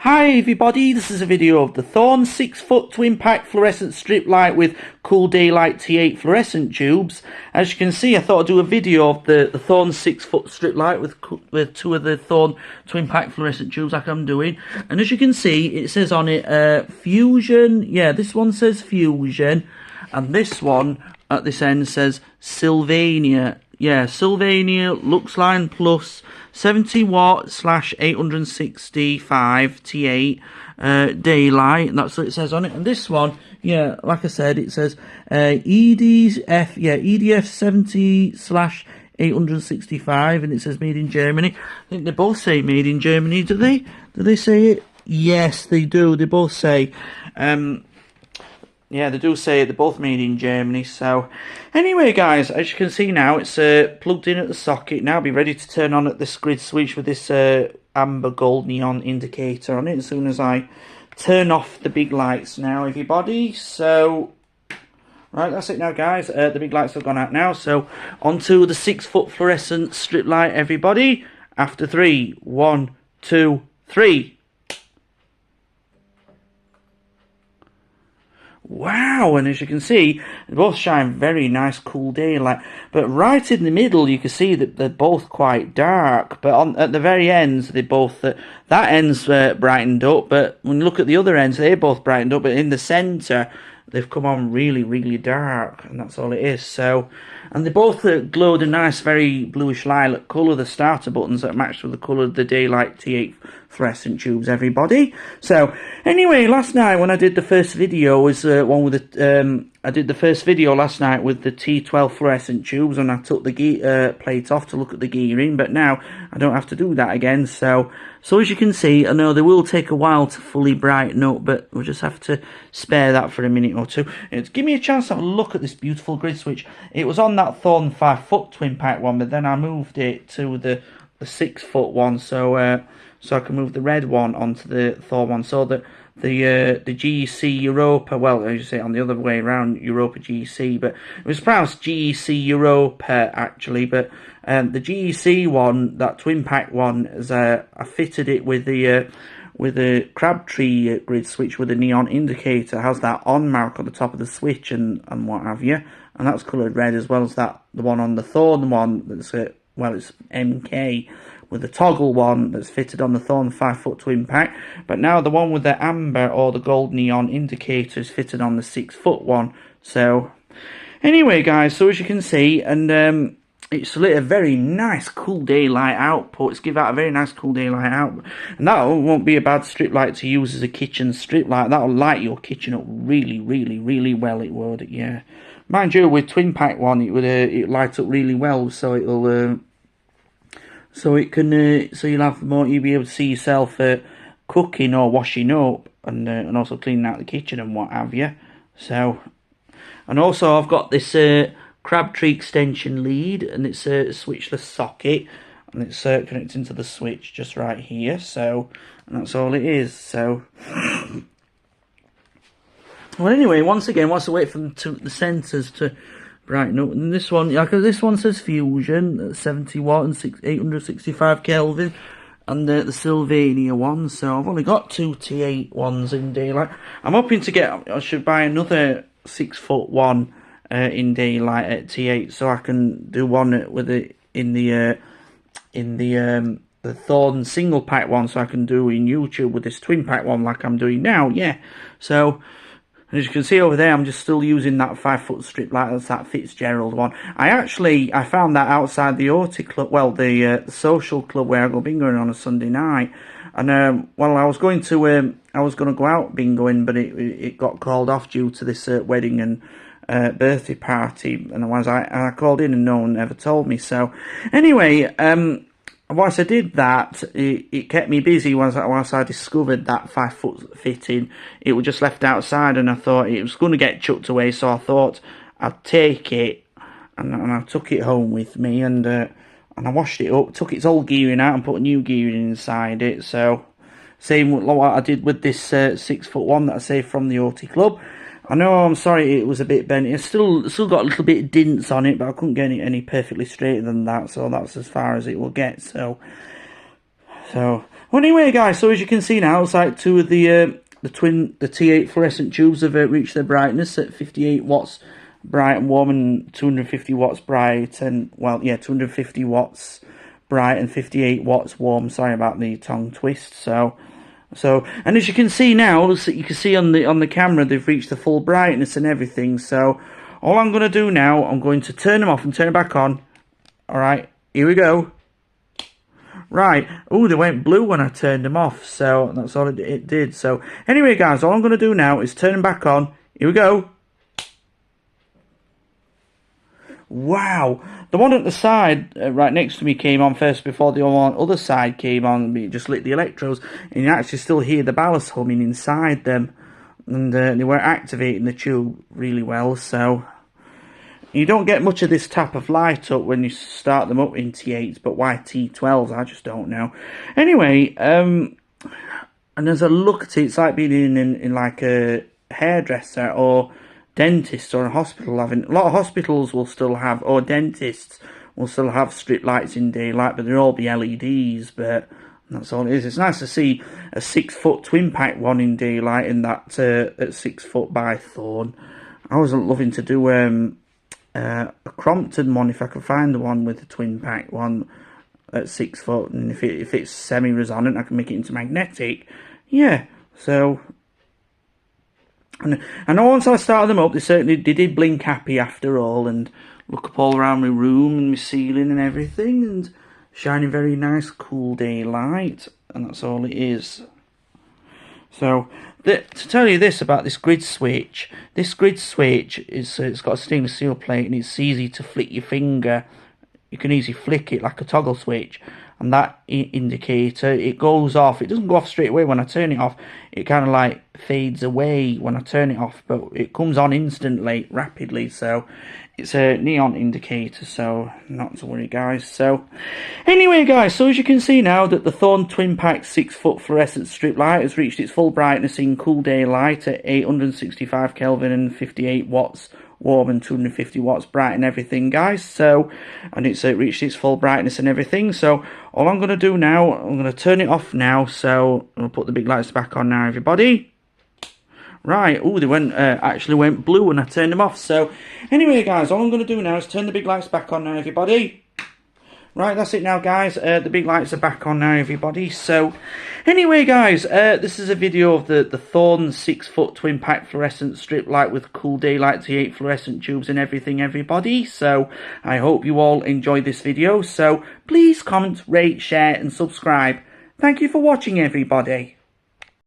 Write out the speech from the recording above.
Hi everybody, this is a video of the Thorn 6-foot twin pack fluorescent strip light with cool daylight T8 fluorescent tubes. As you can see, I thought I'd do a video of the Thorn 6-foot strip light with two of the Thorn twin pack fluorescent tubes like I'm doing. And as you can see, it says on it Fusion. Yeah, this one says Fusion, and this one at this end says Sylvania. Yeah, Sylvania Lux Line Plus 70 watt / 865 T8 daylight, and that's what it says on it. And this one, yeah, like I said, it says EDF 70 / 865, and it says made in Germany. I think they both say made in Germany, do they? Do they say it? Yes, they do. They both say. Yeah, they do say they're both made in Germany. So, anyway, guys, as you can see now, it's plugged in at the socket. Now, be ready to turn on at this grid switch with this amber gold neon indicator on it as soon as I turn off the big lights now, everybody. So, right, that's it now, guys. The big lights have gone out now. So, onto the 6-foot fluorescent strip light, everybody. After 3, 1, 2, 3. Wow, and as you can see, they both shine very nice cool daylight. But right in the middle, you can see that they're both quite dark. But at the very ends, they both that end's brightened up. But when you look at the other ends, they both brightened up. But in the centre, they've come on really, really dark, and that's all it is. So, and they both glowed a nice, very bluish lilac colour. The starter buttons that matched with the colour of the daylight T8 fluorescent tubes, everybody. So, anyway, last night when I did the first video was one with the I did the first video last night with the T12 fluorescent tubes, and I took the plate off to look at the gearing. But now I don't have to do that again. So as you can see, I know they will take a while to fully brighten up, but we'll just have to spare that for a minute or two. Give me a chance to have a look at this beautiful grid switch. It was on that Thorn 5-foot twin pack one, but then I moved it to the 6-foot one, so I can move the red one onto the Thorn one, so that the GEC Europa, well, as you say, on the other way around, Europa GEC, but it was pronounced GEC Europa actually. But the GEC one, that twin pack one, is I fitted it with the Crabtree grid switch with a neon indicator. It has that on mark on the top of the switch and what have you, and that's coloured red, as well as the one on the Thorn one that's well, it's MK, with the toggle one that's fitted on the Thorn 5-foot twin pack. But now the one with the amber or the gold neon indicator is fitted on the 6-foot one. So anyway, guys, so as you can see, and it's lit a very nice cool daylight output. It's give out a very nice cool daylight output, and that won't be a bad strip light to use as a kitchen strip light. That'll light your kitchen up really, really, really well. It would, yeah. Mind you, with twin pack one, it would it light up really well. So it'll so it can so you'll be able to see yourself cooking or washing up, and also cleaning out the kitchen and what have you. So, and also I've got this Crabtree extension lead, and it's a switchless socket, and it's connecting to the switch just right here. So, and that's all it is. So, well, anyway, once again, whilst I wait for the sensors to brighten up, and this one, yeah, this one says Fusion, 70 watt and 865 Kelvin, and the Sylvania one. So I've only got 2 T8 ones in daylight. I'm hoping to get, I should buy another 6-foot one in daylight at T8, so I can do one with it in the Thorn single pack one, so I can do in YouTube with this twin pack one like I'm doing now. Yeah, so as you can see over there, I'm just still using that 5-foot strip light. That's that Fitzgerald one. I found that outside the Orty Club, well, the social club where I go bingoing on a Sunday night. And well, I was going to go out bingoing, but it got called off due to this wedding and birthday party. And I called in and no one ever told me. So anyway, once I did that, it kept me busy. Once I discovered that 5-foot fitting, it was just left outside, and I thought it was going to get chucked away, so I thought I'd take it, and I took it home with me, and I washed it up, took its old gearing out and put new gearing inside it. So same with what I did with this 6-foot one that I saved from the Orty Club. I know, I'm sorry it was a bit bent. It's still got a little bit of dints on it, but I couldn't get it any perfectly straighter than that, so that's as far as it will get. So Well, anyway, guys, so as you can see now, it's like two of the T8 fluorescent tubes have reached their brightness at 58 watts bright and warm, and 250 watts bright, and, well, yeah, 250 watts bright and 58 watts warm. Sorry about the tongue twist. So, and as you can see now, you can see on the camera, they've reached the full brightness and everything. So, all I'm going to do now, I'm going to turn them off and turn it back on. All right, here we go. Right, oh, they went blue when I turned them off, so that's all it did. So, anyway, guys, all I'm going to do now is turn them back on. Here we go. Wow, the one at the side right next to me came on first before the other side came on. It just lit the electrodes, and you actually still hear the ballast humming inside them, and they were activating the tube really well. So you don't get much of this type of light up when you start them up in T8s, but why T12s, I just don't know. Anyway, and as I look at it, it's like being in like a hairdresser or dentist or a hospital. A lot of hospitals will still have, or dentists will still have strip lights in daylight, but they'll all be LEDs, but that's all it is. It's nice to see a 6-foot twin pack one in daylight, and that at 6 foot by Thorn. I was loving to do a Crompton one, if I could find the one with the twin pack one at 6 foot, and if it's semi-resonant, I can make it into magnetic. Yeah, so, and I know once I started them up, they did blink happy after all, and look up all around my room and my ceiling and everything, and shining very nice cool daylight, and that's all it is. So, to tell you this about this grid switch is it's got a stainless steel plate, and it's easy to flick your finger. You can easily flick it like a toggle switch, and that indicator, it goes off. It doesn't go off straight away when I turn it off. It kind of like fades away when I turn it off, but it comes on instantly, rapidly. So it's a neon indicator, so not to worry, guys. So anyway, guys, so as you can see now that the Thorn twin pack 6-foot fluorescent strip light has reached its full brightness in cool daylight at 865 Kelvin and 58 watts warm and 250 watts bright and everything, guys. So, and it's reached its full brightness and everything. So all I'm going to do now, I'm going to turn it off now. So I'm going to put the big lights back on now, everybody. Right, oh, they actually went blue when I turned them off. So anyway, guys, all I'm going to do now is turn the big lights back on now, everybody. Right, that's it now, guys. The big lights are back on now, everybody. So anyway, guys, this is a video of the Thorn 6-foot twin pack fluorescent strip light with cool daylight T8 fluorescent tubes and everything, everybody. So I hope you all enjoyed this video. So please comment, rate, share and subscribe. Thank you for watching, everybody.